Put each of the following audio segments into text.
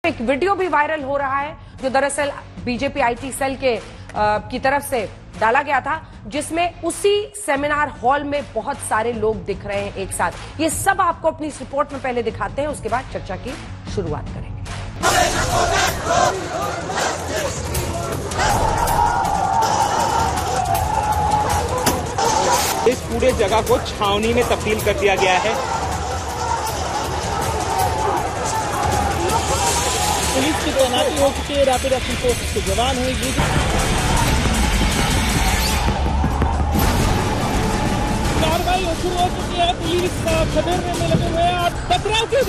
एक वीडियो भी वायरल हो रहा है जो दरअसल बीजेपी आईटी सेल की तरफ से डाला गया था, जिसमें उसी सेमिनार हॉल में बहुत सारे लोग दिख रहे हैं एक साथ। ये सब आपको अपनी इस रिपोर्ट में पहले दिखाते हैं, उसके बाद चर्चा की शुरुआत करेंगे। इस पूरे जगह को छावनी में तब्दील कर दिया गया है। पुलिस की तैनाती हो चुकी है, रैपिड एक्शन फोर्स के जवान हैं। कार्रवाई शुरू हो चुकी है, पुलिस खदेड़ने में लगे हुए हैं और पथराव किए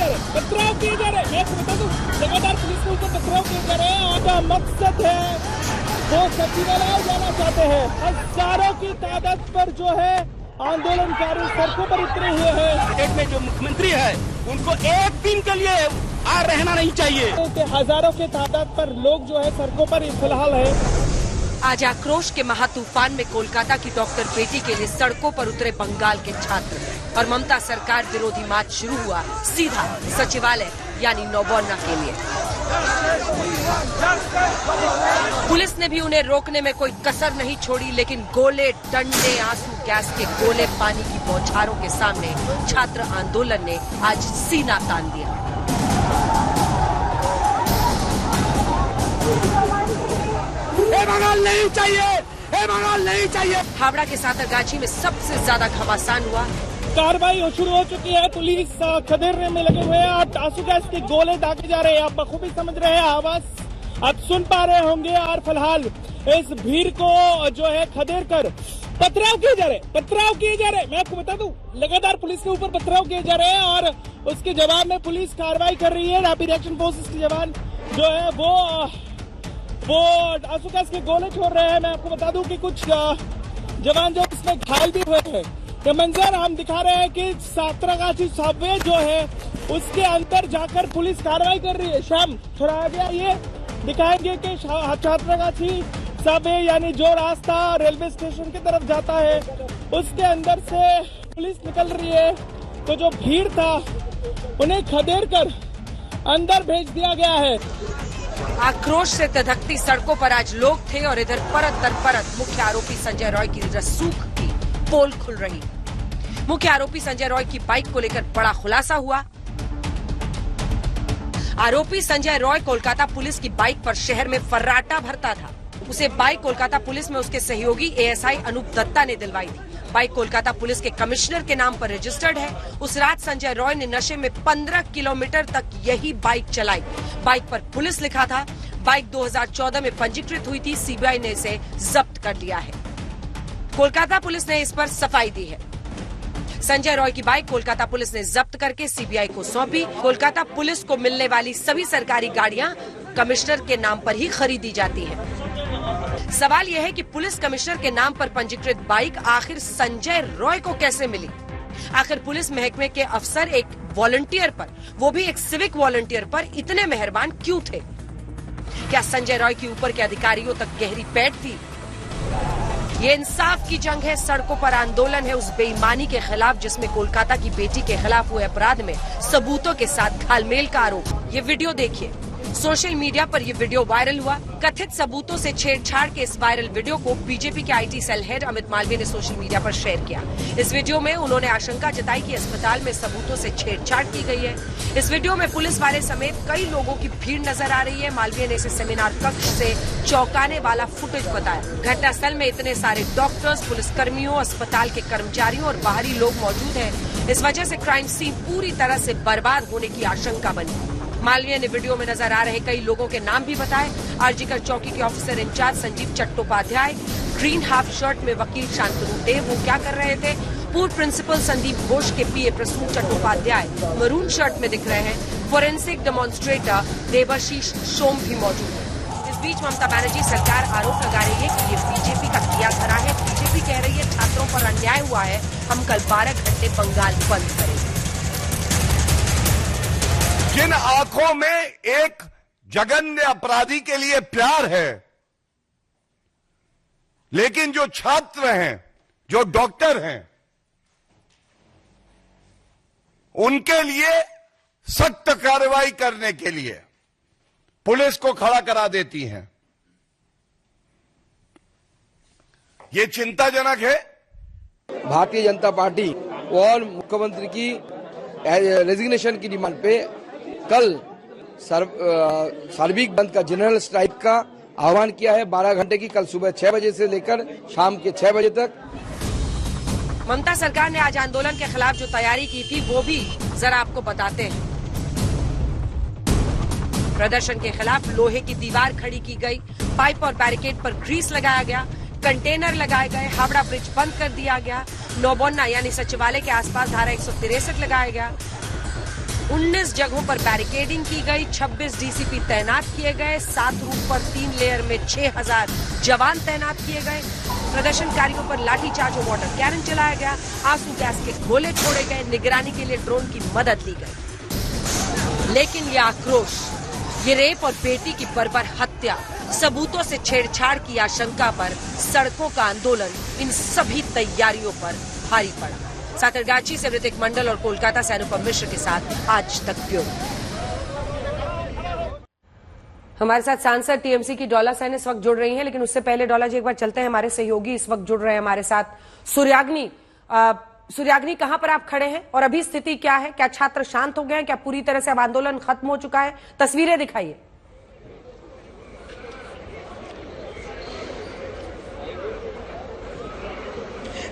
जा रहे मैं आपको बता दूं, लगातार पुलिस के ऊपर पथराव किए जा रहे हैं। और मकसद है वो सचिवालय जाना चाहते हैं। हजारों की तादाद पर जो है आंदोलनकारी सड़कों पर उतरे हुए हैं। स्टेट में जो मुख्यमंत्री है उनको एक दिन के लिए रहना नहीं चाहिए। हजारों के तादाद पर लोग जो है सड़कों पर फिलहाल है। आज आक्रोश के महातूफान में कोलकाता की डॉक्टर बेटी के लिए सड़कों पर उतरे बंगाल के छात्र और ममता सरकार विरोधी मार्च शुरू हुआ सीधा सचिवालय यानी नौबन्ना के लिए। पुलिस ने भी उन्हें रोकने में कोई कसर नहीं छोड़ी, लेकिन गोले, डंडे, आंसू गैस के गोले, पानी की बौछारों के सामने छात्र आंदोलन ने आज सीना तान दिया। बंगाल नहीं चाहिए, बंगाल नहीं चाहिए। हावड़ा के सातरगाछी में सबसे ज्यादा घमासान हुआ। कार्रवाई शुरू हो चुकी है, पुलिस खदेड़ने में लगे हुए हैं और आंसू गैस के गोले दागे जा रहे हैं। आप बखूबी समझ रहे हैं, आवाज आप सुन पा रहे होंगे। और फिलहाल इस भीड़ को जो है खदेड़ कर पथराव किए जा रहे मैं आपको बता दूं, लगातार पुलिस के ऊपर पथराव किए जा रहे हैं और उसके जवाब में पुलिस कार्रवाई कर रही है। रैपिड एक्शन फोर्सेस के जवान जो है वो आंसू गैस के गोले छोड़ रहे हैं। मैं आपको बता दूं कि कुछ जवान जो इसमें घायल भी हुए हैं। ये मंजर हम दिखा रहे हैं कि सातरगाछी सबवे जो है उसके अंदर जाकर पुलिस कार्रवाई कर रही है। शाम थोड़ा आगे ये दिखाएंगे कि सातरगाछी सबवे यानी जो रास्ता रेलवे स्टेशन की तरफ जाता है उसके अंदर से पुलिस निकल रही है। तो जो भीड़ था उन्हें खदेड़ कर अंदर भेज दिया गया है। आक्रोश से धधकती सड़कों पर आज लोग थे और इधर परत दर परत मुख्य आरोपी संजय रॉय की रसूख की पोल खुल रही। मुख्य आरोपी संजय रॉय की बाइक को लेकर बड़ा खुलासा हुआ। आरोपी संजय रॉय कोलकाता पुलिस की बाइक पर शहर में फर्राटा भरता था। उसे बाइक कोलकाता पुलिस में उसके सहयोगी एएसआई अनूप दत्ता ने दिलवाई थी। बाइक कोलकाता पुलिस के कमिश्नर के नाम पर रजिस्टर्ड है। उस रात संजय रॉय ने नशे में 15 किलोमीटर तक यही बाइक चलाई। बाइक पर पुलिस लिखा था। बाइक 2014 में पंजीकृत हुई थी। सीबीआई ने इसे जब्त कर लिया है। कोलकाता पुलिस ने इस पर सफाई दी है। संजय रॉय की बाइक कोलकाता पुलिस ने जब्त करके सीबीआई को सौंपी। कोलकाता पुलिस को मिलने वाली सभी सरकारी गाड़ियां कमिश्नर के नाम पर ही खरीदी जाती हैं। सवाल यह है कि पुलिस कमिश्नर के नाम पर पंजीकृत बाइक आखिर संजय रॉय को कैसे मिली? आखिर पुलिस महकमे के अफसर एक वॉलंटियर पर, वो भी एक सिविक वॉलंटियर पर इतने मेहरबान क्यों थे? क्या संजय रॉय के ऊपर के अधिकारियों तक गहरी पैठ थी? ये इंसाफ की जंग है, सड़कों पर आंदोलन है उस बेईमानी के खिलाफ जिसमें कोलकाता की बेटी के खिलाफ हुए अपराध में सबूतों के साथ घालमेल का आरोप। ये वीडियो देखिए, सोशल मीडिया पर यह वीडियो वायरल हुआ। कथित सबूतों से छेड़छाड़ के इस वायरल वीडियो को बीजेपी के IT cell head Amit Malviya ने सोशल मीडिया पर शेयर किया। इस वीडियो में उन्होंने आशंका जताई कि अस्पताल में सबूतों से छेड़छाड़ की गई है। इस वीडियो में पुलिस वाले समेत कई लोगों की भीड़ नजर आ रही है। मालवीय ने इसे सेमिनार कक्ष से चौंकाने वाला फुटेज बताया। घटनास्थल में इतने सारे डॉक्टर्स, पुलिसकर्मियों, अस्पताल के कर्मचारियों और बाहरी लोग मौजूद हैं। इस वजह से क्राइम सीन पूरी तरह से बर्बाद होने की आशंका बनी। मालवीय ने वीडियो में नजर आ रहे कई लोगों के नाम भी बताए। आरजीकर चौकी के officer in charge Sanjeev Chattopadhyay, green half shirt में वकील शांतनु देव, वो क्या कर रहे थे? पूर्व प्रिंसिपल संदीप घोष के पीए प्रसून चट्टोपाध्याय मरून शर्ट में दिख रहे हैं। फोरेंसिक डेमोन्स्ट्रेटर देवाशीष सोम भी मौजूद है। इस बीच ममता बनर्जी सरकार आरोप लगा रही है कि ये बीजेपी का किया धरा है। बीजेपी कह रही है छात्रों पर अन्याय हुआ है, हम कल 12 घंटे बंगाल बंद करेंगे। जिन आंखों में एक जघन्य अपराधी के लिए प्यार है, लेकिन जो छात्र हैं, जो डॉक्टर हैं, उनके लिए सख्त कार्रवाई करने के लिए पुलिस को खड़ा करा देती हैं। ये चिंताजनक है। भारतीय जनता पार्टी और मुख्यमंत्री की रेजिग्नेशन की डिमांड पे कल सार्वजनिक बंद का, जनरल स्ट्राइक का आह्वान किया है 12 घंटे की, कल सुबह 6 बजे से लेकर शाम के 6 बजे तक। ममता सरकार ने आज आंदोलन के खिलाफ जो तैयारी की थी वो भी जरा आपको बताते हैं। प्रदर्शन के खिलाफ लोहे की दीवार खड़ी की गई, पाइप और बैरिकेड पर ग्रीस लगाया गया, कंटेनर लगाए गए, हावड़ा ब्रिज बंद कर दिया गया, नौबोन्ना यानी सचिवालय के आसपास धारा 163 लगाया गया, 19 जगहों पर बैरिकेडिंग की गई, 26 डीसीपी तैनात किए गए, 7 रूट पर 3 लेयर में 6000 जवान तैनात किए गए, प्रदर्शनकारियों पर लाठीचार्ज और वाटर कैनन चलाया गया, आंसू गैस के गोले छोड़े गए, निगरानी के लिए ड्रोन की मदद ली गई। लेकिन ये आक्रोश, ये रेप और बेटी की बर्बर हत्या, सबूतों से छेड़छाड़ की आशंका पर सड़कों का आंदोलन, इन सभी तैयारियों पर भारी पड़ा। सातरगाछी से ऋतिक मंडल और कोलकाता से अनुपम मिश्र के साथ आज तक ब्यूरो। हमारे साथ सांसद टीएमसी की डॉला सेन इस वक्त जुड़ रही हैं, लेकिन उससे पहले डॉला जी एक बार चलते हैं, हमारे सहयोगी इस वक्त जुड़ रहे हैं हमारे साथ। सूर्याग्नि कहां पर आप खड़े हैं और अभी स्थिति क्या है? क्या छात्र शांत हो गए हैं? क्या पूरी तरह से अब आंदोलन खत्म हो चुका है? तस्वीरें दिखाइए।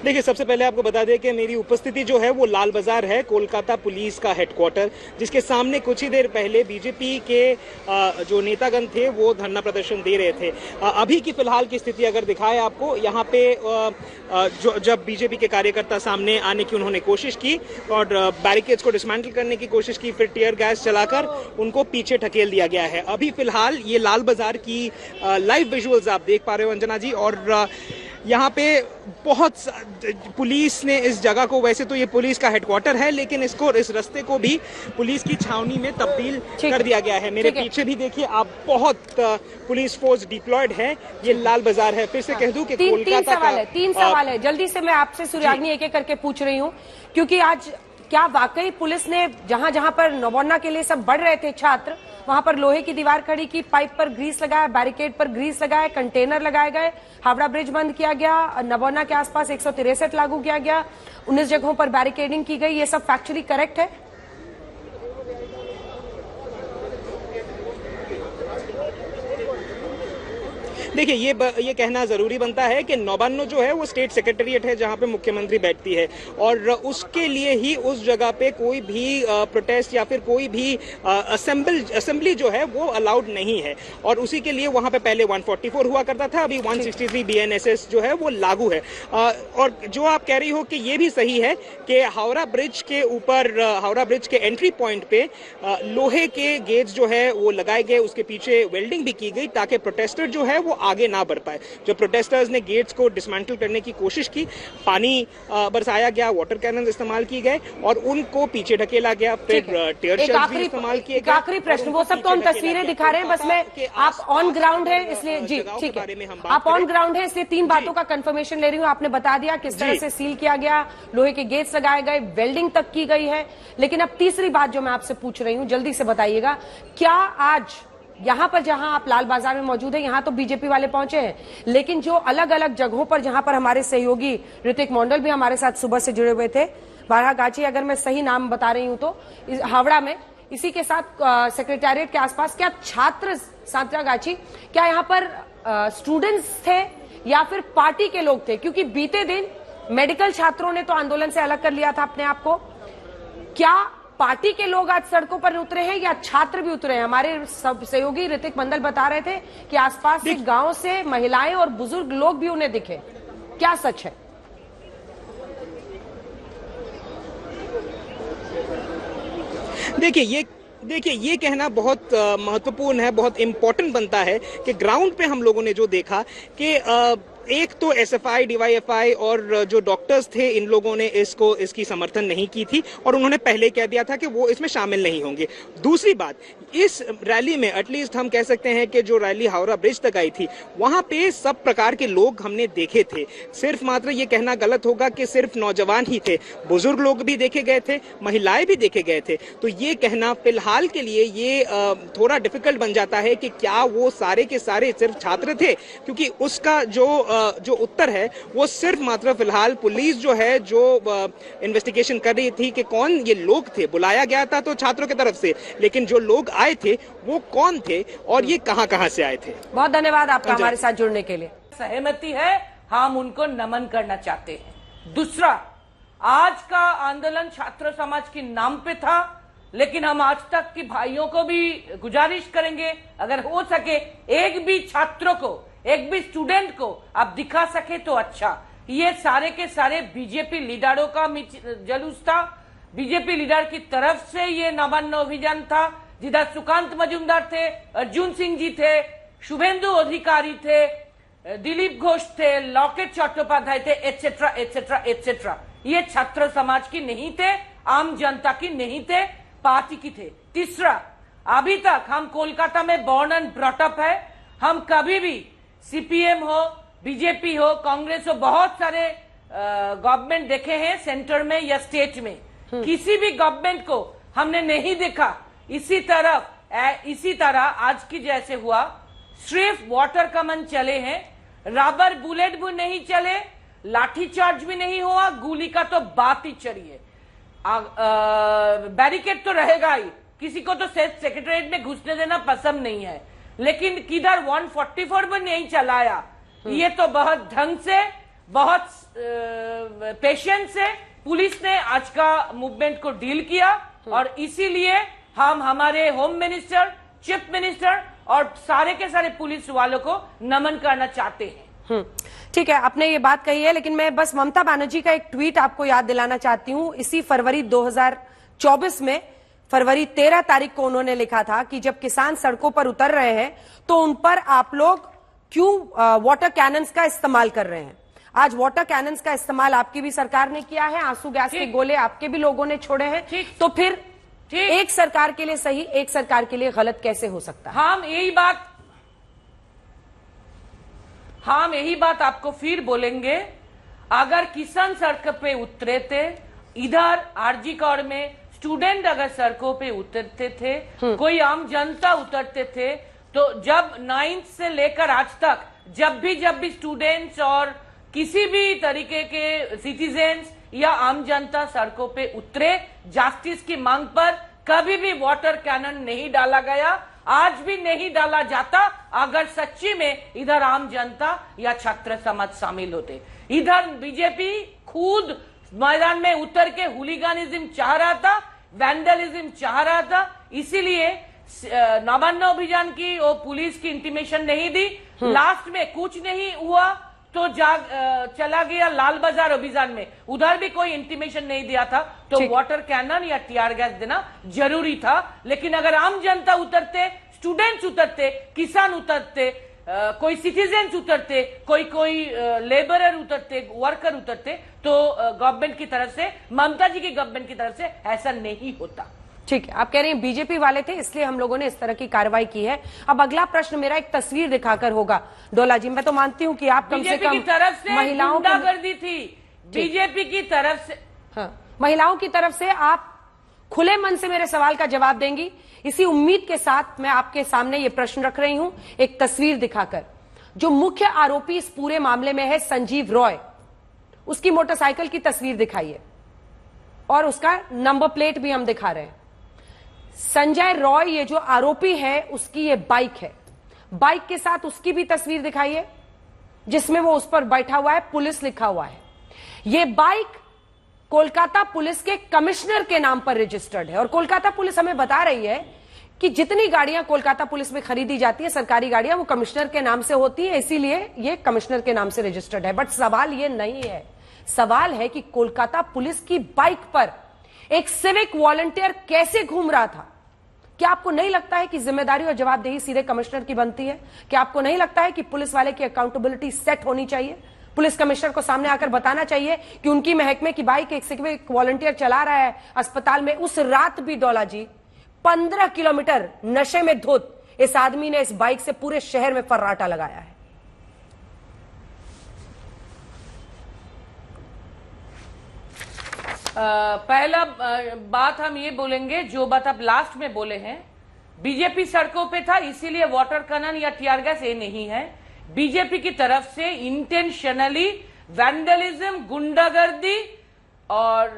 देखिए, सबसे पहले आपको बता दें कि मेरी उपस्थिति जो है वो लाल बाजार है, कोलकाता पुलिस का हेडक्वार्टर, जिसके सामने कुछ ही देर पहले बीजेपी के जो नेतागण थे वो धरना प्रदर्शन दे रहे थे। अभी की फिलहाल की स्थिति अगर दिखाए आपको, यहाँ पे जब बीजेपी के कार्यकर्ता सामने आने की उन्होंने कोशिश की और बैरिकेड्स को डिसमेंटल करने की कोशिश की, फिर टीयर गैस चलाकर उनको पीछे ढकेल दिया गया है। अभी फिलहाल ये लाल बाजार की लाइव विजुअल्स आप देख पा रहे हो अंजना जी, और यहाँ पे बहुत पुलिस ने इस जगह को, वैसे तो ये पुलिस का हेडक्वार्टर है, लेकिन इसको, इस रास्ते को भी पुलिस की छावनी में तब्दील कर दिया गया है। मेरे पीछे भी देखिए आप, बहुत पुलिस फोर्स डिप्लॉयड है। ये लाल बाजार है। फिर से कह दूं कि कोलकाता का तीन सवाल है, जल्दी से मैं आपसे सूर्याग्नि एक एक करके पूछ रही हूँ, क्योंकि आज क्या वाकई पुलिस ने जहां जहां पर नौबोन्ना के लिए सब बढ़ रहे थे छात्र, वहां पर लोहे की दीवार खड़ी की, पाइप पर ग्रीस लगाया, बैरिकेड पर ग्रीस लगाया, कंटेनर लगाए गए, हावड़ा ब्रिज बंद किया गया, नौबोन्ना के आसपास 163 लागू किया गया, 19 जगहों पर बैरिकेडिंग की गई, ये सब फैक्चुअली करेक्ट है? देखिए, ये कहना जरूरी बनता है कि नौबन्ना जो है वो स्टेट सेक्रेटेरिएट है जहां पे मुख्यमंत्री बैठती है, और उसके लिए ही उस जगह पे कोई भी प्रोटेस्ट या फिर कोई भी असेंबली जो है वो अलाउड नहीं है, और उसी के लिए वहां पे पहले 144 हुआ करता था, अभी 163 BNSS जो है वो लागू है। और जो आप कह रही हो कि ये भी सही है कि हावड़ा ब्रिज के ऊपर, हावड़ा ब्रिज के एंट्री पॉइंट पे लोहे के गेट्स जो है वो लगाए गए, उसके पीछे वेल्डिंग भी की गई ताकि प्रोटेस्टर जो है वो आगे ना बढ़ पाए। जो प्रोटेस्टर्स ने गेट्स को डिसमेंटल करने की कोशिश की, पानी बरसाया गया, वाटर कैनन इस्तेमाल किए गए और उनको पीछे ढकेला गया, फिर टीयर शेल्स भी इस्तेमाल किए गए। आखिरी प्रश्न, वो सब तो हम तस्वीरें दिखा रहे हैं, बस मैं, आप ऑन ग्राउंड है इसलिए, जी ठीक है, आप ऑन ग्राउंड है इसलिए 3 बातों का कंफर्मेशन ले रही हूँ। आपने बता दिया किस तरह से सील किया गया, लोहे के गेट्स लगाए गए, वेल्डिंग तक की गई है, लेकिन अब तीसरी बात जो मैं आपसे पूछ रही हूँ, जल्दी से बताइएगा, क्या आज यहां पर जहां आप लाल बाजार में मौजूद हैं, यहां तो बीजेपी वाले पहुंचे हैं, लेकिन जो अलग अलग जगहों पर जहां पर हमारे सहयोगी ऋतिक मंडल भी हमारे साथ सुबह से जुड़े हुए थे, बारागाची अगर मैं सही नाम बता रही हूं तो, हावड़ा में, इसी के साथ सेक्रेटेरिएट के आसपास, क्या छात्र, सांतरागाछी, क्या यहां पर स्टूडेंट्स थे या फिर पार्टी के लोग थे? क्योंकि बीते दिन मेडिकल छात्रों ने तो आंदोलन से अलग कर लिया था अपने आप को, क्या पार्टी के लोग आज सड़कों पर उतरे हैं या छात्र भी उतरे हैं? हमारे सहयोगी ऋतिक मंडल बता रहे थे कि आसपास के गांव से महिलाएं और बुजुर्ग लोग भी उन्हें दिखे, क्या सच है? देखिए ये कहना बहुत महत्वपूर्ण है, बहुत इंपॉर्टेंट बनता है कि ग्राउंड पे हम लोगों ने जो देखा कि एक तो एसएफआई, डीवाईएफआई और जो डॉक्टर्स थे, इन लोगों ने इसकी समर्थन नहीं की थी और उन्होंने पहले कह दिया था कि वो इसमें शामिल नहीं होंगे। दूसरी बात, इस रैली में एटलीस्ट हम कह सकते हैं कि जो रैली हावड़ा ब्रिज तक आई थी, वहां पे सब प्रकार के लोग हमने देखे थे। सिर्फ मात्र ये कहना गलत होगा कि सिर्फ नौजवान ही थे, बुजुर्ग लोग भी देखे गए थे, महिलाएं भी देखे गए थे। तो ये कहना फिलहाल के लिए ये थोड़ा डिफिकल्ट बन जाता है कि क्या वो सारे के सारे सिर्फ छात्र थे, क्योंकि उसका जो उत्तर है वो सिर्फ मात्र फिलहाल पुलिस जो है, जो इन्वेस्टिगेशन कर रही थी कि कौन ये लोग थे। बुलाया गया था तो छात्रों की तरफ से, लेकिन जो लोग आए थे वो कौन थे और ये कहां से आए थे। बहुत धन्यवाद आपका हमारे साथ जुड़ने के लिए। सहमति है, हम उनको नमन करना चाहते हैं। दूसरा, आज का आंदोलन छात्र समाज के नाम पे था, लेकिन हम आज तक की भाइयों को भी गुजारिश करेंगे, अगर हो सके एक भी छात्रों को, एक भी स्टूडेंट को आप दिखा सके तो अच्छा। ये सारे के सारे बीजेपी लीडरों का जुलूस था, बीजेपी लीडर की तरफ से ये नवान्न अभियान था, जिधर सुकांत मजूमदार थे, अर्जुन सिंह जी थे, शुभेंदु अधिकारी थे, दिलीप घोष थे, लॉकेट चट्टोपाध्याय थे, एटसेट्रा एटसेट्रा एटसेट्रा। ये छात्र समाज की नहीं थे, आम जनता की नहीं थे, पार्टी की थे। तीसरा, अभी तक हम कोलकाता में बॉर्न एंड ब्रॉट अप है, हम कभी भी सीपीएम हो, बीजेपी हो, कांग्रेस हो, बहुत सारे गवर्नमेंट देखे हैं सेंटर में या स्टेट में, किसी भी गवर्नमेंट को हमने नहीं देखा इसी तरह आज की जैसे हुआ। सिर्फ वाटर कमन चले हैं, रबर बुलेट भी नहीं चले, लाठीचार्ज भी नहीं हुआ, गोली का तो बात ही चलिए। बैरिकेड तो रहेगा ही, किसी को तो सेक्रेटरीट में घुसने देना पसंद नहीं है, लेकिन किधर 144 भी नहीं चलाया। ये तो बहुत ढंग से, बहुत पेशेंस से पुलिस ने आज का मूवमेंट को डील किया, और इसीलिए हम हमारे होम मिनिस्टर, चीफ मिनिस्टर और सारे के सारे पुलिस वालों को नमन करना चाहते हैं। ठीक है, आपने ये बात कही है, लेकिन मैं बस ममता बनर्जी का एक ट्वीट आपको याद दिलाना चाहती हूँ। इसी फरवरी 2024 में फरवरी 13 तारीख को उन्होंने लिखा था कि जब किसान सड़कों पर उतर रहे हैं तो उन पर आप लोग क्यों वाटर कैनन्स का इस्तेमाल कर रहे हैं। आज वाटर कैनन्स का इस्तेमाल आपकी भी सरकार ने किया है, आंसू गैस के गोले आपके भी लोगों ने छोड़े हैं, तो फिर एक सरकार के लिए सही, एक सरकार के लिए गलत कैसे हो सकता है। हम यही बात आपको फिर बोलेंगे, अगर किसान सड़क पे उतरे थे, इधर आरजी कौर में स्टूडेंट अगर सड़कों पे उतरते थे, कोई आम जनता उतरते थे, तो जब 9th से लेकर आज तक जब भी स्टूडेंट्स और किसी भी तरीके के सिटीजन्स या आम जनता सड़कों पे उतरे जस्टिस की मांग पर, कभी भी वाटर कैनन नहीं डाला गया, आज भी नहीं डाला जाता अगर सच्ची में इधर आम जनता या छात्र समाज शामिल होते। इधर बीजेपी खुद मैदान में उतर के हुलिगानिज्म चाह रहा था, वैंडलिज्म चाह रहा था, इसीलिए नवान्न अभियान की वो पुलिस की इंटीमेशन नहीं दी, लास्ट में कुछ नहीं हुआ तो चला गया लाल बाजार अभियान में, उधर भी कोई इंटीमेशन नहीं दिया था, तो वाटर कैनन या टीआर गैस देना जरूरी था। लेकिन अगर आम जनता उतरते, स्टूडेंट्स उतरते, किसान उतरते, कोई सिटीजन्स उतरते, कोई लेबरर उतरते, वर्कर उतरते, तो गवर्नमेंट की तरफ से, ममता जी की गवर्नमेंट की तरफ से ऐसा नहीं होता। ठीक है, आप कह रहे हैं बीजेपी वाले थे इसलिए हम लोगों ने इस तरह की कार्रवाई की है। अब अगला प्रश्न मेरा एक तस्वीर दिखाकर होगा। डोला जी, मैं तो मानती हूं कि आप कम से कम महिलाओं की गुंडागर्दी थी, बीजेपी की तरफ से, हाँ, महिलाओं की तरफ से आप खुले मन से मेरे सवाल का जवाब देंगी, इसी उम्मीद के साथ मैं आपके सामने ये प्रश्न रख रही हूं, एक तस्वीर दिखाकर। जो मुख्य आरोपी इस पूरे मामले में है संजीव रॉय, उसकी मोटरसाइकिल की तस्वीर दिखाइए और उसका नंबर प्लेट भी हम दिखा रहे हैं। संजय रॉय ये जो आरोपी है उसकी ये बाइक है, बाइक के साथ उसकी भी तस्वीर दिखाइए जिसमें वो उस पर बैठा हुआ है, पुलिस लिखा हुआ है। ये बाइक कोलकाता पुलिस के कमिश्नर के नाम पर रजिस्टर्ड है और कोलकाता पुलिस हमें बता रही है कि जितनी गाड़ियां कोलकाता पुलिस में खरीदी जाती है सरकारी गाड़ियां, वो कमिश्नर के नाम से होती है, इसीलिए ये कमिश्नर के नाम से रजिस्टर्ड है। बट सवाल ये नहीं है, सवाल है कि कोलकाता पुलिस की बाइक पर एक सिविक वॉलंटियर कैसे घूम रहा था, क्या आपको नहीं लगता है कि जिम्मेदारी और जवाबदेही सीधे कमिश्नर की बनती है? क्या आपको नहीं लगता है कि पुलिस वाले की अकाउंटेबिलिटी सेट होनी चाहिए? पुलिस कमिश्नर को सामने आकर बताना चाहिए कि उनकी महकमे की बाइक एक सिविक वॉलंटियर चला रहा है अस्पताल में, उस रात भी डोला जी 15 किलोमीटर नशे में धुत इस आदमी ने इस बाइक से पूरे शहर में फर्राटा लगाया है। पहला बात हम ये बोलेंगे, जो बात आप लास्ट में बोले हैं, बीजेपी सड़कों पे था इसीलिए वाटर कैनन या टीयर गैस ये नहीं है। बीजेपी की तरफ से इंटेंशनली वैंडलिज्म, गुंडागर्दी और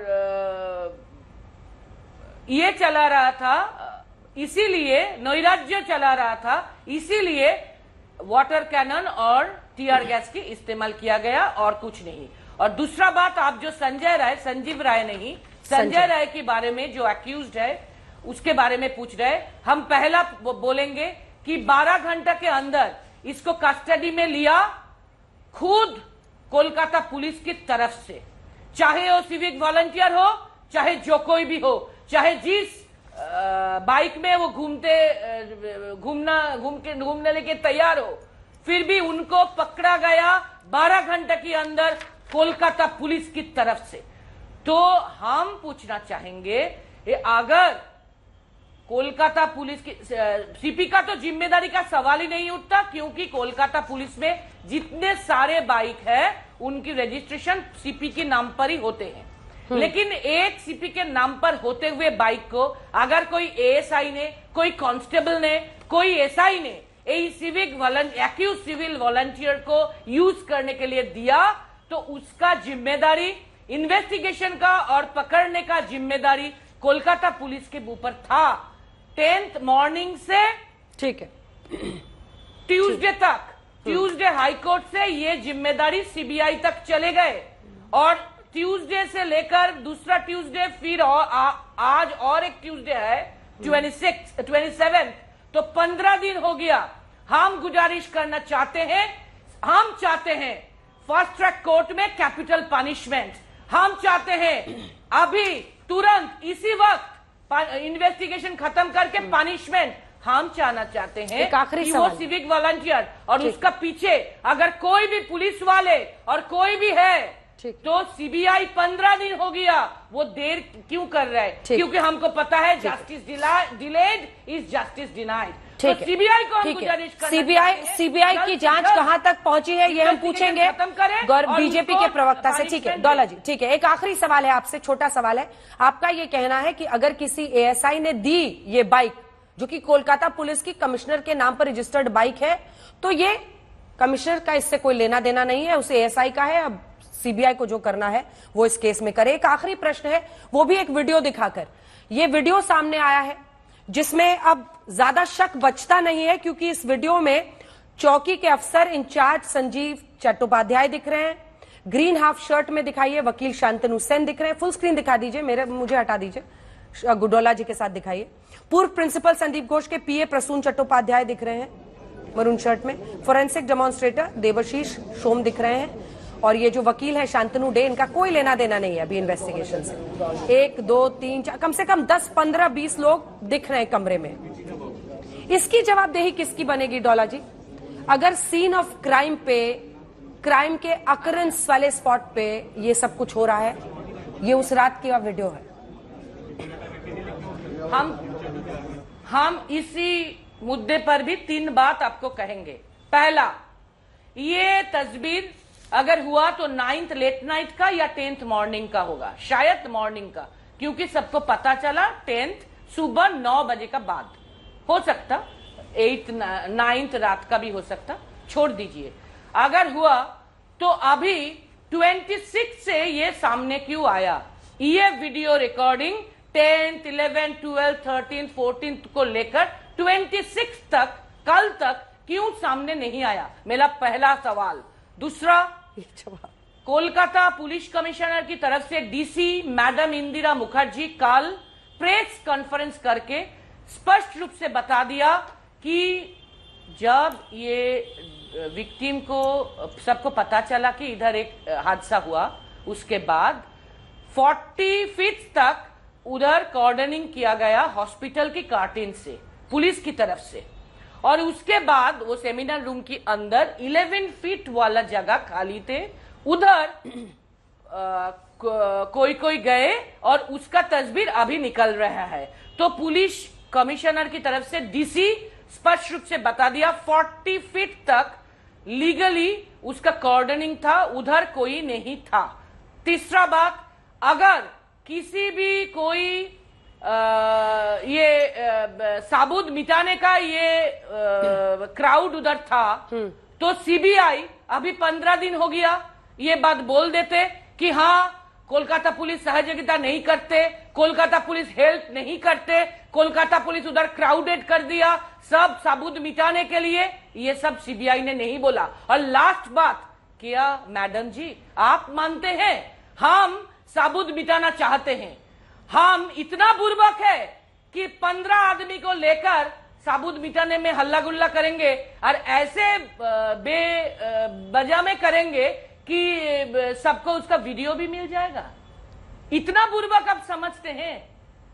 ये चला रहा था, इसीलिए नैराज्य चला रहा था, इसीलिए वाटर कैनन और टीयर गैस की इस्तेमाल किया गया और कुछ नहीं। और दूसरा बात, आप जो संजीव राय नहीं, संजय राय के बारे में जो एक्यूज्ड है उसके बारे में पूछ रहे, हम पहला बोलेंगे कि 12 घंटे के अंदर इसको कस्टडी में लिया खुद कोलकाता पुलिस की तरफ से, चाहे वो सिविक वॉलंटियर हो, चाहे जो कोई भी हो, चाहे जिस बाइक में वो घूमने लेके तैयार हो, फिर भी उनको पकड़ा गया 12 घंटे के अंदर कोलकाता पुलिस की तरफ से। तो हम पूछना चाहेंगे, अगर कोलकाता पुलिस की सीपी का तो जिम्मेदारी का सवाल ही नहीं उठता, क्योंकि कोलकाता पुलिस में जितने सारे बाइक है उनकी रजिस्ट्रेशन सीपी के नाम पर ही होते हैं। लेकिन एक सीपी के नाम पर होते हुए बाइक को अगर कोई एएसआई ने, कोई कांस्टेबल ने, कोई एसआई ने एक्यूज सिविल वॉलंटियर को यूज करने के लिए दिया, तो उसका जिम्मेदारी इन्वेस्टिगेशन का और पकड़ने का जिम्मेदारी कोलकाता पुलिस के ऊपर था। 10th मॉर्निंग से ठीक है ट्यूसडे तक, ट्यूसडे हाईकोर्ट से ये जिम्मेदारी सीबीआई तक चले गए, और ट्यूसडे से लेकर दूसरा ट्यूसडे, फिर आज और एक ट्यूसडे है 27, तो 15 दिन हो गया। हम गुजारिश करना चाहते हैं, हम चाहते हैं फास्ट ट्रैक कोर्ट में कैपिटल पनिशमेंट, हम चाहते हैं अभी तुरंत इसी वक्त इन्वेस्टिगेशन खत्म करके पनिशमेंट हम चाहना चाहते हैं कि वो सिविक वॉलंटियर और उसका पीछे अगर कोई भी पुलिस वाले और कोई भी है, तो सीबीआई 15 दिन हो गया, वो देर क्यों कर रहा है? क्योंकि हमको पता है justice delayed is justice denied. तो सीबीआई को हम गुजारिश करना, सीबीआई की जांच कहां तक पहुंची है ये हम पूछेंगे बीजेपी के प्रवक्ता से। ठीक है डोला जी, ठीक है, एक आखिरी सवाल है आपसे, छोटा सवाल है। आपका ये कहना है कि अगर किसी एएसआई ने दी ये बाइक, जो कि कोलकाता पुलिस की कमिश्नर के नाम पर रजिस्टर्ड बाइक है, तो ये कमिश्नर का इससे कोई लेना देना नहीं है, उसे एएसआई का है। अब सीबीआई को जो करना है वो इस केस में करे। एक आखिरी प्रश्न है, वो भी एक वीडियो दिखाकर। ये वीडियो सामने आया है जिसमें अब ज्यादा शक बचता नहीं है, क्योंकि इस वीडियो में चौकी के अफसर इंचार्ज संजीव चट्टोपाध्याय दिख रहे हैं, ग्रीन हाफ शर्ट में दिखाइए वकील शांतनु सेन दिख रहे हैं। फुल स्क्रीन दिखा दीजिए, मुझे हटा दीजिए, गुडोला जी के साथ दिखाइए। पूर्व प्रिंसिपल संदीप घोष के पीए प्रसून चट्टोपाध्याय दिख रहे हैं मरून शर्ट में, फोरेंसिक डेमोन्स्ट्रेटर देवशीष सोम दिख रहे हैं, और ये जो वकील है शांतनु डे, इनका कोई लेना देना नहीं है अभी इन्वेस्टिगेशन से। 1 2 3 4 कम से कम 10 15 20 लोग दिख रहे हैं कमरे में। इसकी जवाबदेही किसकी बनेगी डोला जी? अगर सीन ऑफ क्राइम पे, क्राइम के अकरेंस वाले स्पॉट पे ये सब कुछ हो रहा है, ये उस रात की वीडियो है। हम इसी मुद्दे पर भी 3 बात आपको कहेंगे। पहला, ये तस्वीर अगर हुआ तो 9th लेट नाइट का या 10th मॉर्निंग का होगा, शायद मॉर्निंग का, क्योंकि सबको पता चला 10th सुबह 9 बजे का बाद, हो सकता 8th 9th रात का भी हो सकता, छोड़ दीजिए। अगर हुआ तो अभी 26 से ये सामने क्यों आया? ये video recording 10th 11th 12th 13th 14th को लेकर 26 तक, कल तक क्यों सामने नहीं आया? मेरा पहला सवाल। दूसरा, कोलकाता पुलिस कमिश्नर की तरफ से डीसी मैडम इंदिरा मुखर्जी कल प्रेस कॉन्फ्रेंस करके स्पष्ट रूप से बता दिया कि जब ये विक्टिम को, सबको पता चला कि इधर एक हादसा हुआ, उसके बाद 40 फीट तक उधर कॉर्डनिंग किया गया हॉस्पिटल की कार्टिन से, पुलिस की तरफ से, और उसके बाद वो सेमिनार रूम के अंदर 11 फीट वाला जगह खाली थे, उधर कोई गए और उसका तस्वीर अभी निकल रहा है। तो पुलिस कमिश्नर की तरफ से डीसी स्पष्ट रूप से बता दिया 40 फीट तक लीगली उसका कॉर्डनिंग था, उधर कोई नहीं था। तीसरा बात, अगर किसी भी कोई ये साबुत मिटाने का ये क्राउड उधर था तो सीबीआई अभी 15 दिन हो गया ये बात बोल देते कि हाँ कोलकाता पुलिस सहयोगिता नहीं करते, कोलकाता पुलिस हेल्प नहीं करते, कोलकाता पुलिस उधर क्राउडेड कर दिया सब साबुत मिटाने के लिए, ये सब सीबीआई ने नहीं बोला। और लास्ट बात, क्या मैडम जी आप मानते हैं हम साबुत मिटाना चाहते हैं? हम इतना बुर्बक है कि 15 आदमी को लेकर साबुत मिटाने में हल्ला गुल्ला करेंगे और ऐसे बेवजह में करेंगे कि सबको उसका वीडियो भी मिल जाएगा। इतना बुर्बक आप समझते हैं?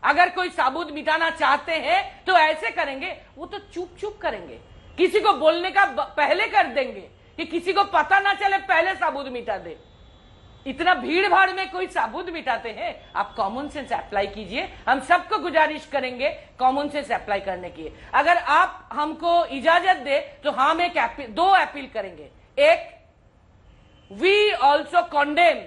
अगर कोई साबुत मिटाना चाहते हैं तो ऐसे करेंगे, वो तो चुप चुप करेंगे, किसी को बोलने का पहले कर देंगे कि किसी को पता ना चले, पहले साबुत मिटा दे। इतना भीड़ भाड़ में कोई साबुत मिटाते हैं? आप कॉमन सेंस अप्लाई कीजिए, हम सबको गुजारिश करेंगे कॉमन सेंस अप्लाई करने की। अगर आप हमको इजाजत दे तो हम दो अपील करेंगे। एक, वी ऑल्सो कॉन्डेम,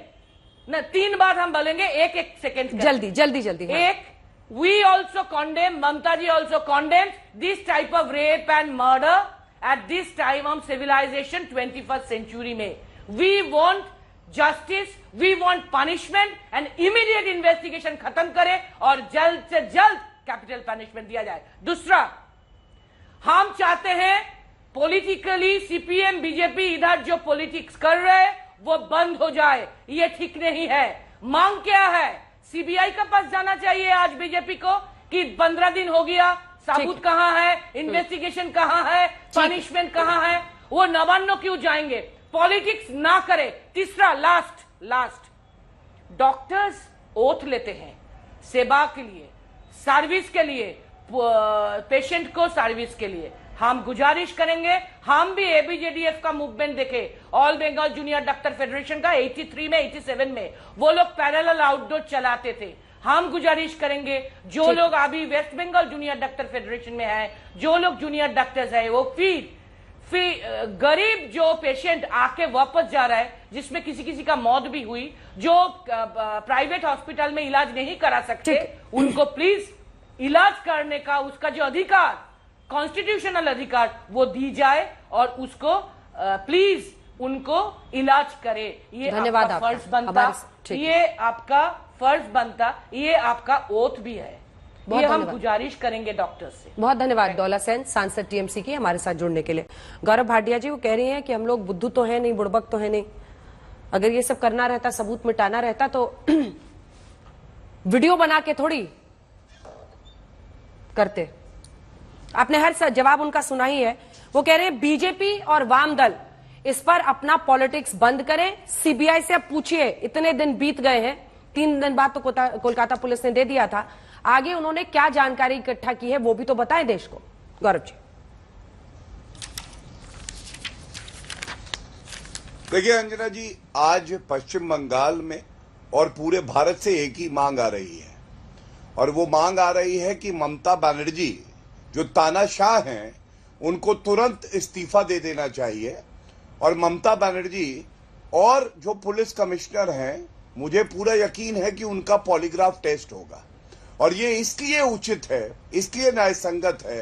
न 3 बार हम बोलेंगे, एक सेकेंड, जल्दी। एक, we also condemn, Mamata ji also condemn this type of rape and murder at this time of civilization 21st century में। We want justice, we want punishment and immediate investigation खत्म करे और जल्द से जल्द कैपिटल पनिशमेंट दिया जाए। दूसरा, हम चाहते हैं पॉलिटिकली सीपीएम बीजेपी इधर जो पॉलिटिक्स कर रहे हैं वो बंद हो जाए, ये ठीक नहीं है। मांग क्या है? सीबीआई के पास जाना चाहिए आज बीजेपी को कि 15 दिन हो गया, साबुत कहां है, इन्वेस्टिगेशन कहां है, पनिशमेंट कहां है, वो नवान्नो क्यों जाएंगे? पॉलिटिक्स ना करे। तीसरा, लास्ट, डॉक्टर्स ओथ लेते हैं सेवा के लिए, सर्विस के लिए, पेशेंट को सर्विस के लिए। हम गुजारिश करेंगे, हम भी एबीजेडीएफ का मूवमेंट देखे, all Bengal junior doctor federation का 83 में 87 में वो लोग पैरेलल आउटडोर चलाते थे। हम गुजारिश करेंगे जो लोग अभी west Bengal junior doctor federation में है, जो लोग जूनियर डॉक्टर्स है, वो फिर गरीब जो पेशेंट आके वापस जा रहा है, जिसमें किसी का मौत भी हुई, जो प्राइवेट हॉस्पिटल में इलाज नहीं करा सकते, उनको प्लीज इलाज करने का उसका जो अधिकार, कॉन्स्टिट्यूशनल अधिकार, वो दी जाए और उसको प्लीज उनको इलाज करे। ये धन्यवाद, आपका फर्ज बनता, ये आपका फर्ज बनता, ये आपका ओथ भी है। ये हम गुजारिश करेंगे डॉक्टर्स से। बहुत धन्यवाद दौला सेन, सांसद टीएमसी की, हमारे साथ जुड़ने के लिए। गौरव भाटिया जी वो कह रही हैं कि हम लोग बुद्धू तो है नहीं, बुड़बक तो है नहीं, अगर ये सब करना रहता, सबूत मिटाना रहता तो वीडियो बना के थोड़ी करते। आपने हर जवाब उनका सुना ही है। वो कह रहे हैं बीजेपी और वाम दल इस पर अपना पॉलिटिक्स बंद करें, सीबीआई से अब पूछिए, इतने दिन बीत गए हैं, 3 दिन बाद तो कोलकाता पुलिस ने दे दिया था, आगे उन्होंने क्या जानकारी इकट्ठा की है वो भी तो बताएं देश को। गौरव जी। देखिए अंजना जी, आज पश्चिम बंगाल में और पूरे भारत से एक ही मांग आ रही है, और वो मांग आ रही है कि ममता बनर्जी जो तानाशाह हैं उनको तुरंत इस्तीफा दे देना चाहिए, और ममता बनर्जी और जो पुलिस कमिश्नर हैं, मुझे पूरा यकीन है कि उनका पॉलीग्राफ टेस्ट होगा। और ये इसलिए उचित है, इसलिए न्यायसंगत है,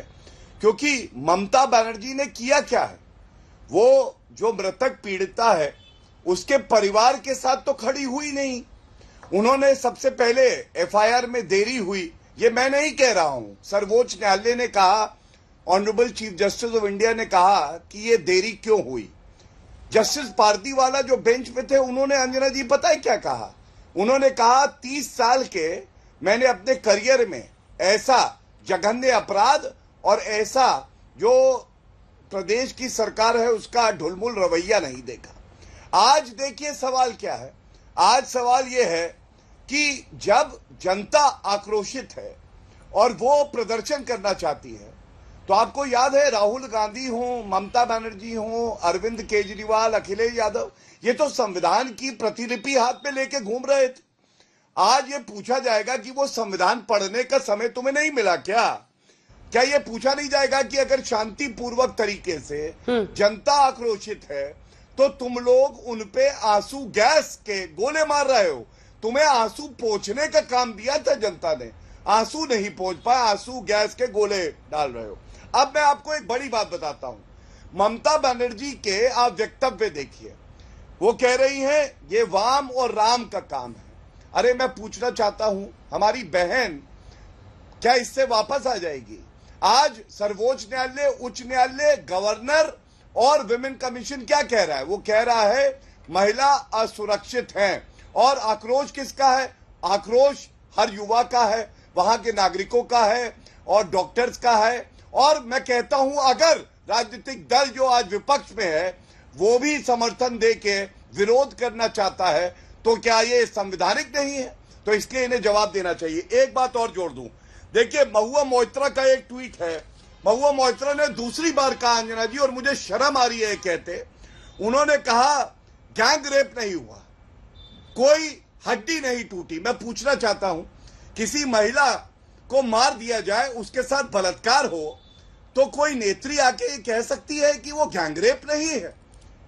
क्योंकि ममता बनर्जी ने किया क्या है? वो जो मृतक पीड़िता है उसके परिवार के साथ तो खड़ी हुई नहीं। उन्होंने सबसे पहले एफआईआर में देरी हुई, ये मैं नहीं कह रहा हूं, सर्वोच्च न्यायालय ने कहा, honourable chief justice of India ने कहा कि ये देरी क्यों हुई। जस्टिस पारदीवाला जो बेंच पे थे, उन्होंने अंजना जी पता है क्या कहा? उन्होंने कहा 30 साल के मैंने अपने करियर में ऐसा जघन्य अपराध और ऐसा जो प्रदेश की सरकार है उसका ढुलमुल रवैया नहीं देखा। आज देखिए सवाल क्या है, आज सवाल यह है कि जब जनता आक्रोशित है और वो प्रदर्शन करना चाहती है, तो आपको याद है राहुल गांधी हो, ममता बनर्जी हो, अरविंद केजरीवाल, अखिलेश यादव, ये तो संविधान की प्रतिलिपि हाथ में लेके घूम रहे थे। आज ये पूछा जाएगा कि वो संविधान पढ़ने का समय तुम्हें नहीं मिला क्या ये पूछा नहीं जाएगा कि अगर शांतिपूर्वक तरीके से जनता आक्रोशित है तो तुम लोग उनपे आंसू गैस के गोले मार रहे हो? तुम्हें आंसू पोंछने का काम दिया था जनता ने, आंसू नहीं पहुंच पाए, आंसू गैस के गोले डाल रहे हो। अब मैं आपको एक बड़ी बात बताता हूं, ममता बनर्जी के आप वक्तव्य देखिए, वो कह रही हैं ये वाम और राम का काम है। अरे मैं पूछना चाहता हूं, हमारी बहन क्या इससे वापस आ जाएगी? आज सर्वोच्च न्यायालय, उच्च न्यायालय, गवर्नर और विमेन कमीशन क्या कह रहा है? वो कह रहा है महिला असुरक्षित हैं। और आक्रोश किसका है? आक्रोश हर युवा का है, वहां के नागरिकों का है और डॉक्टर्स का है। और मैं कहता हूं अगर राजनीतिक दल जो आज विपक्ष में है वो भी समर्थन दे के विरोध करना चाहता है तो क्या ये संवैधानिक नहीं है? तो इसलिए इन्हें जवाब देना चाहिए। एक बात और जोड़ दूं, देखिए महुआ मोइत्रा का एक ट्वीट है। महुआ मोइत्रा ने दूसरी बार कहा अंजना जी, और मुझे शर्म आ रही है कहते, उन्होंने कहा गैंग रेप नहीं हुआ, कोई हड्डी नहीं टूटी। मैं पूछना चाहता हूं, किसी महिला को मार दिया जाए, उसके साथ बलात्कार हो, तो कोई नेत्री आके ये कह सकती है कि वो गैंग रेप नहीं है?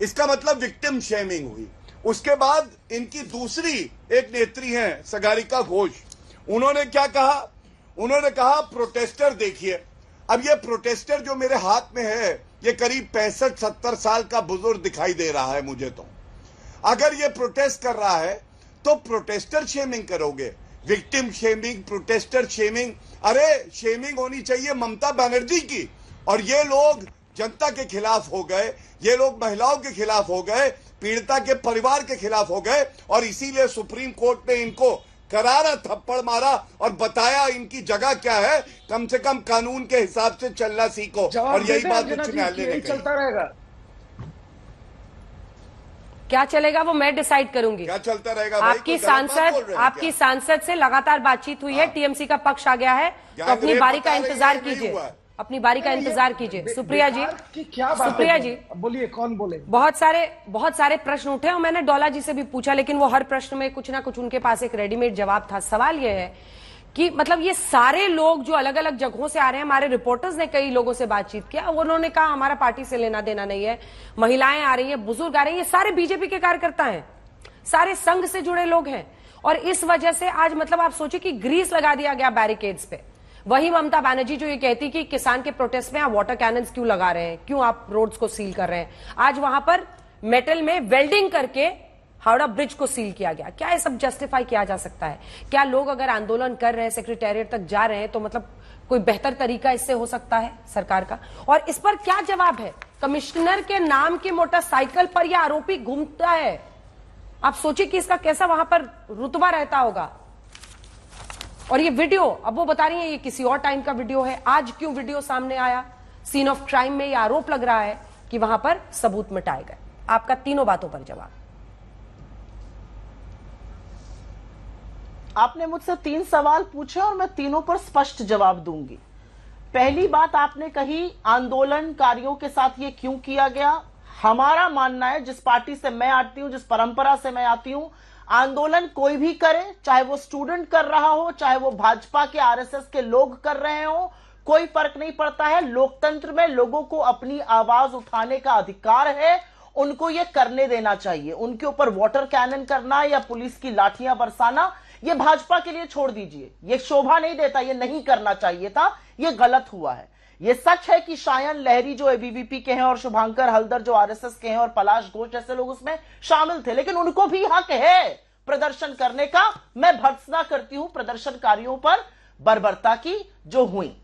इसका मतलब विक्टिम शेमिंग हुई। उसके बाद इनकी दूसरी एक नेत्री हैं सगारिका घोष, उन्होंने क्या कहा? उन्होंने कहा प्रोटेस्टर देखिए। अब ये प्रोटेस्टर जो मेरे हाथ में है ये करीब 65-70 साल का बुजुर्ग दिखाई दे रहा है मुझे। तो अगर ये प्रोटेस्ट कर रहा है तो प्रोटेस्टर शेमिंग करोगे? Victim shaming, protester shaming? अरे शेमिंग होनी चाहिए ममता बनर्जी की। और ये लोग जनता के खिलाफ हो गए, ये लोग महिलाओं के खिलाफ हो गए, पीड़िता के परिवार के खिलाफ हो गए, और इसीलिए सुप्रीम कोर्ट ने इनको करारा थप्पड़ मारा और बताया इनकी जगह क्या है, कम से कम कानून के हिसाब से चलना सीखो। और यही बात उच्च न्यायालय ने कही। चलता रहेगा, क्या चलेगा वो मैं डिसाइड करूंगी। क्या चलता रहेगा भाई? आपकी सांसद से लगातार बातचीत हुई है, टीएमसी का पक्ष आ गया है, तो अपनी बारी का इंतजार कीजिए, अपनी बारी का इंतजार कीजिए। सुप्रिया जी, सुप्रिया जी बोलिए, कौन बोले? बहुत सारे प्रश्न उठे और मैंने डोला जी से भी पूछा, लेकिन वो हर प्रश्न में कुछ ना कुछ उनके पास एक रेडीमेड जवाब था। सवाल ये है कि मतलब ये सारे लोग जो अलग अलग जगहों से आ रहे हैं, हमारे रिपोर्टर्स ने कई लोगों से बातचीत किया, उन्होंने कहा हमारा पार्टी से लेना देना नहीं है, महिलाएं आ रही हैं, बुजुर्ग आ रहे हैं, ये सारे बीजेपी के कार्यकर्ता हैं, सारे संघ से जुड़े लोग हैं। और इस वजह से आज मतलब आप सोचिए कि ग्रीस लगा दिया गया बैरिकेड्स पे। वही ममता बनर्जी जो ये कहती कि किसान के प्रोटेस्ट में आप वाटर कैनन्स क्यों लगा रहे हैं, क्यों आप रोड्स को सील कर रहे हैं, आज वहां पर मेटल में वेल्डिंग करके हावड़ा ब्रिज को सील किया गया। क्या ये सब जस्टिफाई किया जा सकता है? क्या लोग अगर आंदोलन कर रहे हैं, सेक्रेटेरिएट तक जा रहे हैं, तो मतलब कोई बेहतर तरीका इससे हो सकता है सरकार का? और इस पर क्या जवाब है? कमिश्नर के नाम की मोटरसाइकिल पर यह आरोपी घूमता है, आप सोचिए कि इसका कैसा वहां पर रुतबा रहता होगा। और ये वीडियो, अब वो बता रही है ये किसी और टाइम का वीडियो है, आज क्यों वीडियो सामने आया? सीन ऑफ क्राइम में ये आरोप लग रहा है कि वहां पर सबूत मिटाए गए। आपका तीनों बातों पर जवाब। आपने मुझसे 3 सवाल पूछे और मैं तीनों पर स्पष्ट जवाब दूंगी। पहली बात आपने कही आंदोलनकारियों के साथ ये क्यों किया गया। हमारा मानना है, जिस पार्टी से मैं आती हूं, जिस परंपरा से मैं आती हूं, आंदोलन कोई भी करे, चाहे वो स्टूडेंट कर रहा हो, चाहे वो भाजपा के आरएसएस के लोग कर रहे हो, कोई फर्क नहीं पड़ता है। लोकतंत्र में लोगों को अपनी आवाज उठाने का अधिकार है, उनको ये करने देना चाहिए। उनके ऊपर वाटर कैनन करना या पुलिस की लाठियां बरसाना, ये भाजपा के लिए छोड़ दीजिए, ये शोभा नहीं देता, ये नहीं करना चाहिए था, ये गलत हुआ है। ये सच है कि शायन लहरी जो एबीवीपी के हैं और शुभांकर हल्दर जो आरएसएस के हैं और पलाश घोष जैसे लोग उसमें शामिल थे, लेकिन उनको भी हक है प्रदर्शन करने का। मैं भर्त्सना करती हूं प्रदर्शनकारियों पर बर्बरता की जो हुई।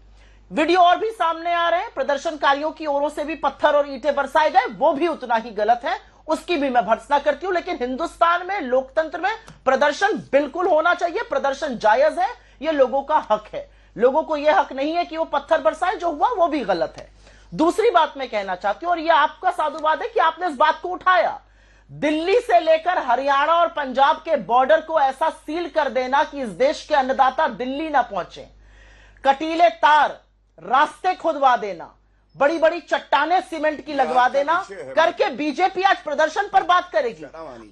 वीडियो और भी सामने आ रहे हैं, प्रदर्शनकारियों की ओरों से भी पत्थर और ईंटें बरसाए गए, वो भी उतना ही गलत है, उसकी भी मैं भर्त्सना करती हूं। लेकिन हिंदुस्तान में लोकतंत्र में प्रदर्शन बिल्कुल होना चाहिए, प्रदर्शन जायज है, यह लोगों का हक है। लोगों को यह हक नहीं है कि वो पत्थर बरसाए, जो हुआ वो भी गलत है। दूसरी बात मैं कहना चाहती हूं, और यह आपका साधुवाद है कि आपने इस बात को उठाया। दिल्ली से लेकर हरियाणा और पंजाब के बॉर्डर को ऐसा सील कर देना कि इस देश के अन्नदाता दिल्ली ना पहुंचे, कटीले तार, रास्ते खुदवा देना, बड़ी बड़ी चट्टाने सीमेंट की लगवा देना करके बीजेपी आज प्रदर्शन पर बात करेगी।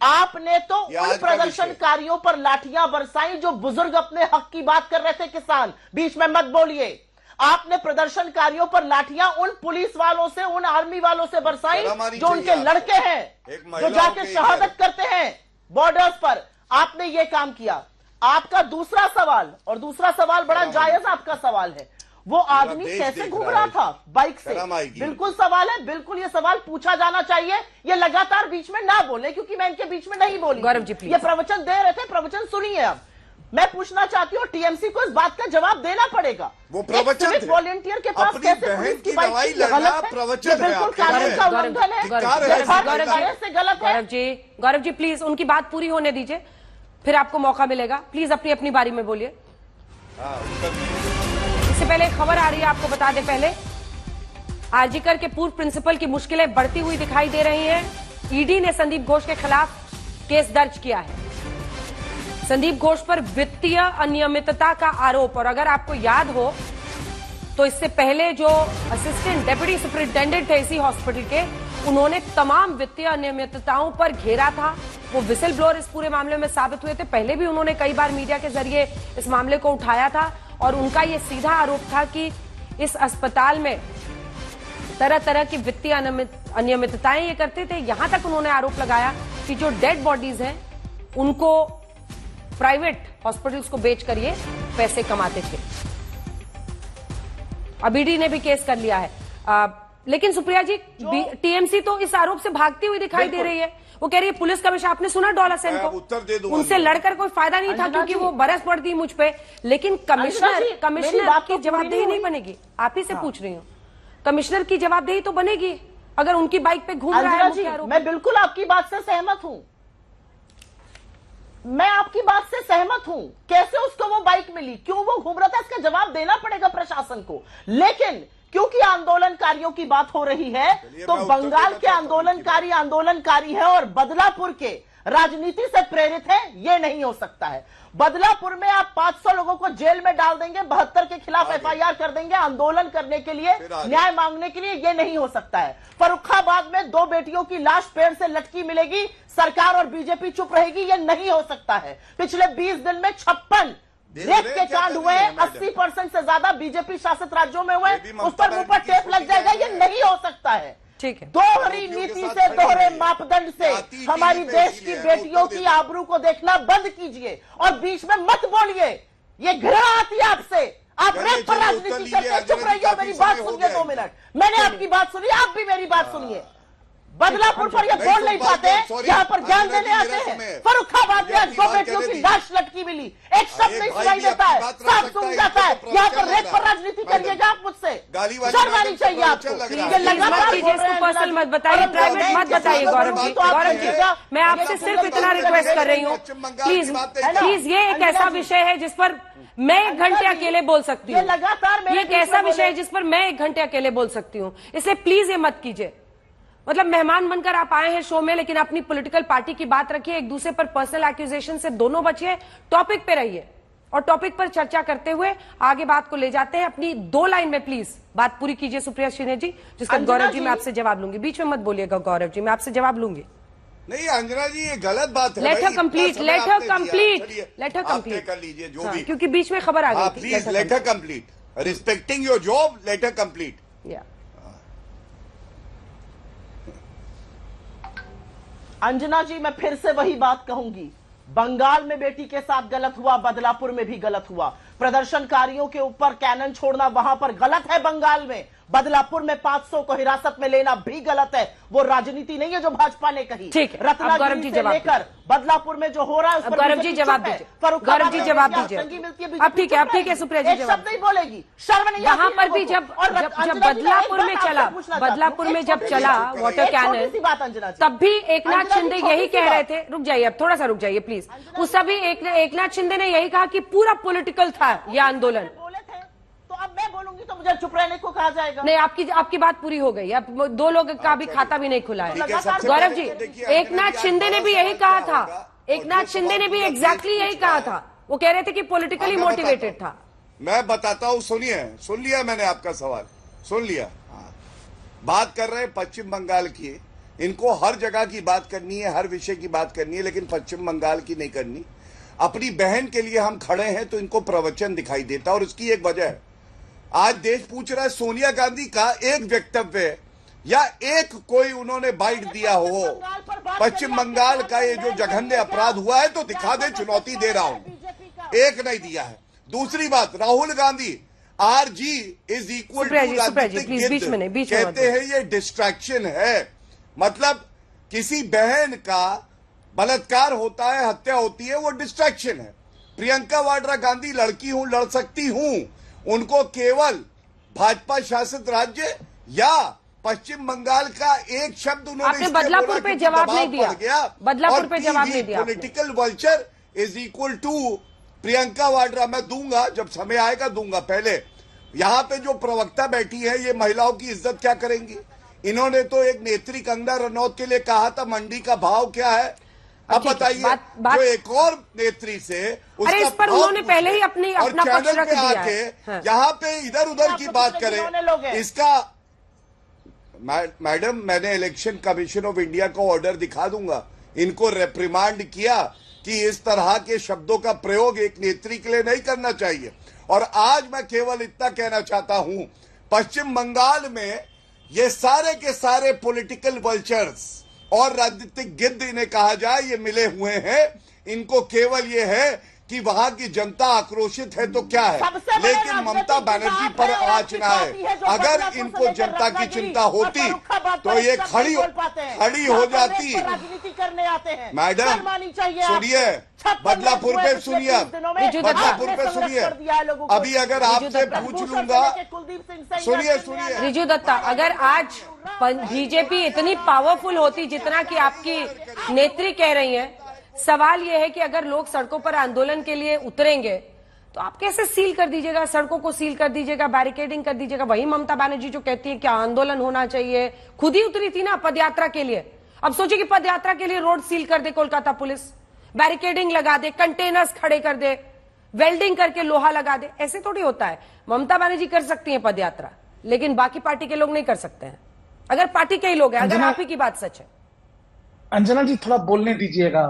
आपने तो उन प्रदर्शनकारियों पर लाठियां बरसाई जो बुजुर्ग अपने हक की बात कर रहे थे। किसान बीच में मत बोलिए। आपने प्रदर्शनकारियों पर लाठियां उन पुलिस वालों से, उन आर्मी वालों से बरसाई जो उनके लड़के हैं, जो जाके शहादत करते हैं बॉर्डर्स पर। आपने ये काम किया। आपका दूसरा सवाल, और दूसरा सवाल बड़ा जायज आपका सवाल है, वो आदमी कैसे घूम रहा था बाइक से? बिल्कुल सवाल है, बिल्कुल ये सवाल पूछा जाना चाहिए। ये लगातार बीच में ना बोले, क्योंकि मैं इनके बीच में नहीं बोली। गौरव जी प्लीज, ये प्रवचन दे रहे थे, प्रवचन सुनिए। अब मैं पूछना चाहती हूँ, टीएमसी को इस बात का जवाब देना पड़ेगा। वो प्रवचन वॉलंटियर के पास कैसे पुलिस की बाइक गलत है? ये बिल्कुल कानून का उल्लंघन है, से गलत है। गौरव जी प्लीज उनकी बात पूरी होने दीजिए, फिर आपको मौका मिलेगा। प्लीज अपनी अपनी बारी में बोलिए। इससे पहले खबर आ रही है, आपको बता दें पहले, आरजीकर के पूर्व प्रिंसिपल की मुश्किलें बढ़ती हुई दिखाई दे रही हैं। ईडी ने संदीप घोष के खिलाफ केस दर्ज किया है। संदीप घोष पर वित्तीय अनियमितता का आरोप, और अगर आपको याद हो तो इससे पहले जो असिस्टेंट डेप्यूटी सुपरिंटेंडेंट थे इसी हॉस्पिटल के, उन्होंने तमाम वित्तीय अनियमितताओं पर घेरा था। वो विसिल ब्लोअर इस पूरे मामले में साबित हुए थे। पहले भी उन्होंने कई बार मीडिया के जरिए इस मामले को उठाया था, और उनका यह सीधा आरोप था कि इस अस्पताल में तरह तरह की वित्तीय अनियमितताएं ये करते थे। यहां तक उन्होंने आरोप लगाया कि जो डेड बॉडीज हैं उनको प्राइवेट हॉस्पिटल्स को बेचकर ये पैसे कमाते थे। अब ईडी ने भी केस कर लिया है। लेकिन सुप्रिया जी, टीएमसी तो इस आरोप से भागती हुई दिखाई दे रही है। वो कह रही है पुलिस कमिश्नर, आपने सुना डॉलर सेन को, उत्तर दे दूंगा, उनसे लड़कर कोई फायदा नहीं था क्योंकि वो बरस पड़ती मुझ पे। लेकिन कमिश्नर की जवाबदेही नहीं बनेगी। आप ही से पूछ रही हूँ, कमिश्नर की जवाबदेही तो बनेगी अगर उनकी बाइक पे घूम रहा है मुख्य आरोपी। मैं बिल्कुल आपकी बात से सहमत हूं, मैं आपकी बात से सहमत हूं। कैसे उसको वो बाइक मिली, क्यों वो घूम रहा था, इसका जवाब देना पड़ेगा प्रशासन को। लेकिन क्योंकि आंदोलनकारियों की बात हो रही है, तो बंगाल के आंदोलनकारी है और बदलापुर के राजनीति से प्रेरित है, ये नहीं हो सकता है। बदलापुर में आप 500 लोगों को जेल में डाल देंगे, 72 के खिलाफ एफआईआर कर देंगे आंदोलन करने के लिए, न्याय मांगने के लिए, ये नहीं हो सकता है। फर्रुखाबाद में 2 बेटियों की लाश पेड़ से लटकी मिलेगी, सरकार और बीजेपी चुप रहेगी, ये नहीं हो सकता है। पिछले 20 दिन में 56 रेप के कांड हुए, 80% से ज्यादा बीजेपी शासित राज्यों में हुए, उस पर मुंह पर टेप लग जाएगा, ये नहीं हो सकता है। ठीक है, दोहरी नीति से, दोहरे मापदंड से हमारी देश की बेटियों की आबरू को देखना बंद कीजिए और बीच में मत बोलिए। ये घृणा आती है आपसे, आप रेप पर राजनीति करते हैं। चुप रहिए, मेरी बात सुनिए 2 मिनट। मैंने आपकी बात सुनी, आप भी मेरी बात सुनिए। बदलापुर पर ये बोल नहीं पाते, यहाँ पर ज्ञान देने आते हैं। फर्रुखाबाद में 2 बेटियों की लाश लटकी मिली, एक शब्द नहीं सुनाई देता है, साफ सुन जाता है। यहाँ पर रेप पर राजनीति करिएगा आप मुझसे, शर्म आनी चाहिए आपको। ये लगातार पर्सनल मत बताइए, प्राइवेट मत बताइए गौरव जी। गौरव जी, मैं आपसे सिर्फ इतना रिक्वेस्ट कर रही हूँ, प्लीज ये एक ऐसा विषय है जिस पर मैं 1 घंटे अकेले बोल सकती हूँ। ये एक ऐसा विषय है जिस पर मैं 1 घंटे अकेले बोल सकती हूँ, इसलिए प्लीज ये मत कीजिए। मतलब मेहमान बनकर आप आए हैं शो में, लेकिन अपनी पॉलिटिकल पार्टी की बात रखिए, एक दूसरे पर पर्सनल एक्यूजेशन से दोनों बचिए, टॉपिक पे रहिए और टॉपिक पर चर्चा करते हुए आगे बात को ले जाते हैं। अपनी 2 लाइन में प्लीज बात पूरी कीजिए सुप्रिया श्रीने जी, जिसका गौरव जी मैं आपसे जवाब लूंगी। बीच में मत बोलिएगा गौरव जी, मैं आपसे जवाब लूंगी। नहीं अंजना जी, ये गलत बात है। लेट हर कंप्लीट कर लीजिए जो भी, क्योंकि बीच में खबर आ गई थी। Please let her complete, respecting your job, let her complete. Anjana ji, मैं फिर से वही बात कहूंगी, बंगाल में बेटी के साथ गलत हुआ, बदलापुर में भी गलत हुआ। प्रदर्शनकारियों के ऊपर कैनन छोड़ना वहां पर गलत है बंगाल में, बदलापुर में 500 को हिरासत में लेना भी गलत है। वो राजनीति नहीं है जो भाजपा ने कही। रत्नागिरी से लेकर बदलापुर में जो हो रहा है उस पर गौरव जी जवाब दीजिए, गौरव जी जवाब दीजिए। अब ठीक है सुप्रिया जी, शब्द नहीं बोलेगी, शर्म नहीं। यहाँ पर भी जब बदलापुर में चला, जब चला वाटर कैनन, तब भी एकनाथ शिंदे यही कह रहे थे। रुक जाइए, अब थोड़ा सा रुक जाइए प्लीज। उस सभी एकनाथ शिंदे ने यही कहा कि पूरा पॉलिटिकल था ये आंदोलन। बोले थे तो अब मैं बोलूंगी होगी तो मुझे चुप रहने को कहा जाएगा। नहीं, आपकी बात पूरी हो गई। अब 2 लोग का भी खाता भी नहीं खुला है। गौरव जी, एकनाथ शिंदे ने भी यही कहा था, एकनाथ शिंदे ने भी एग्जैक्टली यही कहा था। वो कह रहे थे कि पॉलिटिकली मोटिवेटेड था। मैं बताता हूं, सुनिए, सुन लिया मैंने आपका सवाल, सुन लिया। बात कर रहे हैं पश्चिम बंगाल की, इनको हर जगह की बात करनी है, हर विषय की बात करनी है, लेकिन पश्चिम बंगाल की नहीं करनी। अपनी बहन के लिए हम खड़े हैं तो इनको प्रवचन दिखाई देता, और उसकी एक वजह है। आज देश पूछ रहा है सोनिया गांधी का एक वक्तव्य या एक कोई उन्होंने बाइट दिया हो पश्चिम बंगाल का, ये जो जघन्य अपराध हुआ है, तो दिखा दे, चुनौती दे रहा हूं। एक नहीं दिया है। दूसरी बात, Rahul Gandhi RG is equal to राजनीतिक गिद्ध कहते हैं, ये डिस्ट्रैक्शन है। मतलब किसी बहन का बलात्कार होता है, हत्या होती है, वो डिस्ट्रैक्शन है। प्रियंका वाड्रा गांधी लड़की हूं, लड़ सकती हूं, उनको केवल भाजपा शासित राज्य या पश्चिम बंगाल का एक शब्द उन्होंने बदलापुर पे जवाब नहीं दिया, बदलापुर पे जवाब नहीं दिया। Political vulture is equal to Priyanka Vadra. मैं दूंगा, जब समय आएगा दूंगा। पहले यहां पे जो प्रवक्ता बैठी है, ये महिलाओं की इज्जत क्या करेंगी? इन्होंने तो एक नेत्री कंगना रनौत के लिए कहा था मंडी का भाव क्या है। अब बताइए, जो एक और नेत्री से अरे इस पर उन्होंने पहले ही अपना पक्ष रख दिया है। यहाँ पे इधर उधर की बात करें, इसका मैडम, मैंने इलेक्शन कमीशन ऑफ इंडिया को ऑर्डर दिखा दूंगा। इनको रेप्रिमांड किया कि इस तरह के शब्दों का प्रयोग एक नेत्री के लिए नहीं करना चाहिए। और आज मैं केवल इतना कहना चाहता हूं, पश्चिम बंगाल में ये सारे के सारे पॉलिटिकल वल्चर्स और राजनीतिक गिद्ध इन्हें कहा जाए, ये मिले हुए हैं। इनको केवल ये है कि वहां की जनता आक्रोशित है तो क्या है, लेकिन ममता बनर्जी पर आँचना है। अगर इनको जनता की चिंता होती तो ये खड़ी हो जाती। राजनीति करने आते हैं मैडम, सुनिए, बदलापुर पे सुनिए, बदलापुर पे सुनिए। अभी अगर आपसे पूछ लूंगा, सुनिए रिजू दत्ता, अगर आज बीजेपी इतनी पावरफुल होती जितना कि आपकी नेत्री कह रही है, सवाल यह है कि अगर लोग सड़कों पर आंदोलन के लिए उतरेंगे तो आप कैसे सील कर दीजिएगा, सड़कों को सील कर दीजिएगा, बैरिकेडिंग कर दीजिएगा। वही ममता बनर्जी जो कहती है कि आंदोलन होना चाहिए, खुद ही उतरी थी ना पदयात्रा के लिए। अब सोचिए कि पदयात्रा के लिए रोड सील कर दे कोलकाता पुलिस, बैरिकेडिंग लगा दे, कंटेनर्स खड़े कर दे, वेल्डिंग करके लोहा लगा दे। ऐसे थोड़ी होता है। ममता बनर्जी कर सकती है पदयात्रा, लेकिन बाकी पार्टी के लोग नहीं कर सकते हैं। अगर पार्टी के ही लोग हैं, अगर आप ही की बात सच है। अंजना जी, थोड़ा बोलने दीजिएगा।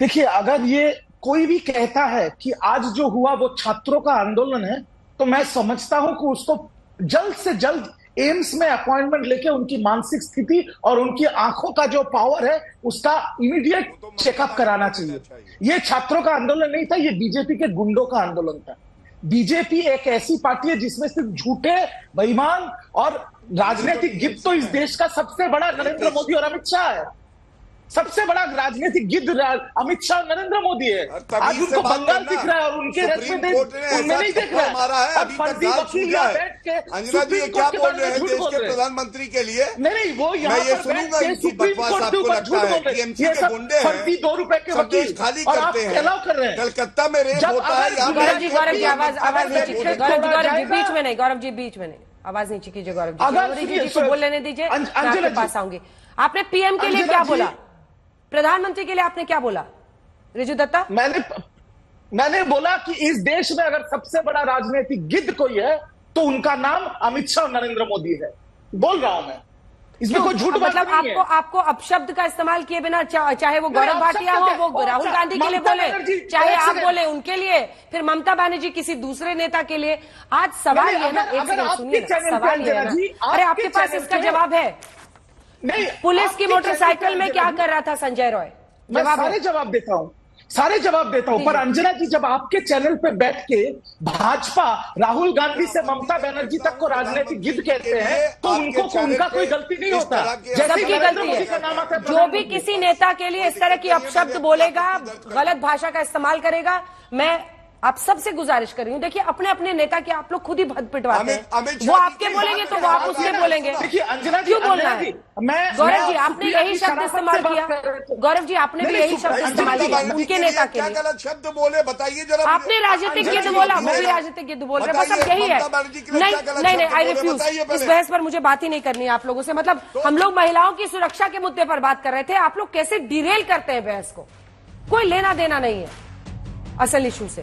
देखिए, अगर ये कोई भी कहता है कि आज जो हुआ वो छात्रों का आंदोलन है, तो मैं समझता हूं कि उसको जल्द से जल्द एम्स में अपॉइंटमेंट लेके उनकी मानसिक स्थिति और उनकी आंखों का जो पावर है उसका इमीडिएट चेकअप कराना चाहिए। ये छात्रों का आंदोलन नहीं था, ये बीजेपी के गुंडों का आंदोलन था। बीजेपी एक ऐसी पार्टी है जिसमें सिर्फ झूठे, बेईमान और राजनीतिक गिद्ध, तो इस देश का सबसे बड़ा नरेंद्र मोदी और अमित शाह है। सबसे बड़ा राजनीतिक गिद्ध अमित शाह नरेंद्र मोदी है। आज उनको बंगाल दिख रहा है और उनके उनमें नहीं दिख रहा है। अब फर्जी वकील बैठ के क्या बोल रहे हैं देश के प्रधानमंत्री के लिए? नहीं, वो यहाँ पर सुनूंगा इनकी बकवास। आपको लगता है टीएमसी के गुंडे फर्जी 2 रुपए के वकील खाली करते हैं, कर रहे हैं। कलकत्ता में रेप होता है। गौरव जी आवाज नहीं कीजिए, गौरव जी बीच में नहीं, गौरव जी बीच में नहीं, आवाज नहीं कीजिए गौरव जी को बोल लेने दीजिए, मैं आपके पास आऊंगी। आपने पीएम के लिए क्या बोला, प्रधानमंत्री के लिए आपने क्या बोला रिजू दत्ता? मैंने बोला कि इस देश में अगर सबसे बड़ा राजनीतिक गिद्ध कोई है तो उनका नाम अमित शाह और नरेंद्र मोदी है। बोल रहा हूं मैं, इसमें कोई झूठ मतलब नहीं है। आपको अपशब्द का इस्तेमाल किए बिना, चाहे वो गौरव भाटिया हो, वो राहुल गांधी के लिए बोले, चाहे आप बोले उनके लिए, फिर ममता बनर्जी किसी दूसरे नेता के लिए। आज सवाल ये ना, एक सेकंड सुनिए, सवाल ये ना, अरे आपके पास इसका जवाब है? नहीं, पुलिस की मोटरसाइकिल में क्या कर रहा था संजय रॉय? मैं सारे जवाब देता हूं, पर अंजना जी, जब आपके चैनल पे बैठ के भाजपा राहुल गांधी से ममता बनर्जी तक को राजनीतिक गिद्ध कहते हैं, तो उनका कोई गलती नहीं होता। सबकी गलती है। जो भी किसी नेता के लिए इस तरह की अपशब्द बोलेगा, गलत भाषा का इस्तेमाल करेगा, मैं आप सबसे गुजारिश कर रही हूँ, देखिए अपने अपने नेता के आप लोग खुद ही भद पिटवाते हैं। अमित वो शाह आपके बोलेंगे तो वो आप उसके बोलेंगे। देखिए अंजना जी, क्यों बोलना है? गौरव जी आपने सुप्रिया यही की शब्द शराफत इस्तेमाल से बात किया, कर रहे थे। गौरव जी आपने भी यही शब्द इस्तेमाल किया उनके नेता के क्या लिए। गलत शब्द बोले बताइए जरा। आपने राजनीतिक युद्ध बोला, वो भी राजनीतिक युद्ध बोल रहे हैं, बस अब यही है। नहीं, आई रिफ्यूज, इस बहस पर मुझे बात ही नहीं करनी है आप लोगों से। मतलब हम लोग महिलाओं की सुरक्षा के मुद्दे पर बात कर रहे थे, आप लोग कैसे डिरेल करते हैं बहस को, कोई लेना देना नहीं है असल इशू से।